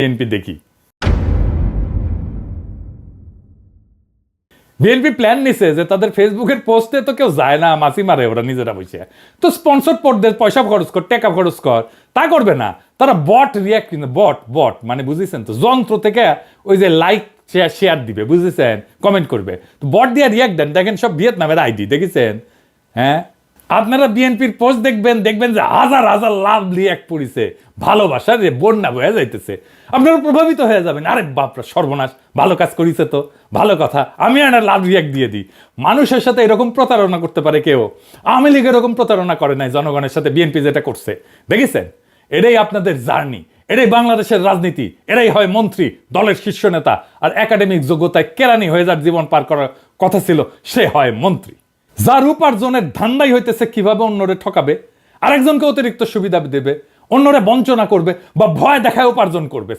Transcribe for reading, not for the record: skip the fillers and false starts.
BNP দেখি। BNP plan নিছে যে তাদের ফেসবুকের পোস্টে তো কেউ যায় না, মাসি মারে ওরা নিজেরা বসে, তো স্পন্সর পড়তে পয়সা খরচ কর, টাকা খরচ কর, তা করবে না তারা। বট রিয়াক্ট, কিন্তু বট বট মানে বুঝেছেন তো, যন্ত্র থেকে ওই যে লাইক শেয়ার দিবে, বুঝেছেন, কমেন্ট করবে, তো বট দিয়ে রিয়াক্ট দেন। দেখেন সব ভিয়েতনামের আইডি, দেখেছেন? হ্যাঁ, আপনারা বিএনপির পোস্ট দেখবেন, দেখবেন যে হাজার হাজার লাভ রিয়াক্ট পড়িছে, ভালোবাসা রে বন্যা বয়ে যাইতেছে, আপনারা প্রভাবিত হয়ে যাবেন। আরে বাপরা সর্বনাশ, ভালো কাজ করিছে তো, ভালো কথা, আমি একটা লাভ রিয়াক্ট দিয়ে দিই। মানুষের সাথে এরকম প্রতারণা করতে পারে কেউ? আওয়ামী লীগ এরকম প্রতারণা করে নাই জনগণের সাথে, বিএনপি যেটা করছে, দেখেছেন? এটাই আপনাদের জার্নি, এটাই বাংলাদেশের রাজনীতি, এটাই হয় মন্ত্রী, দলের শীর্ষ নেতা, আর একাডেমিক যোগ্যতায় কেরানি হয়ে যার জীবন পার করার কথা ছিল, সে হয় মন্ত্রী। যার উপার্জনের ধান্দাই হইতেছে কিভাবে অন্যরে ঠকাবে, আরেকজনকে অতিরিক্ত সুবিধা দেবে, অন্যরে বঞ্চনা করবে বা ভয় দেখায় উপার্জন করবে।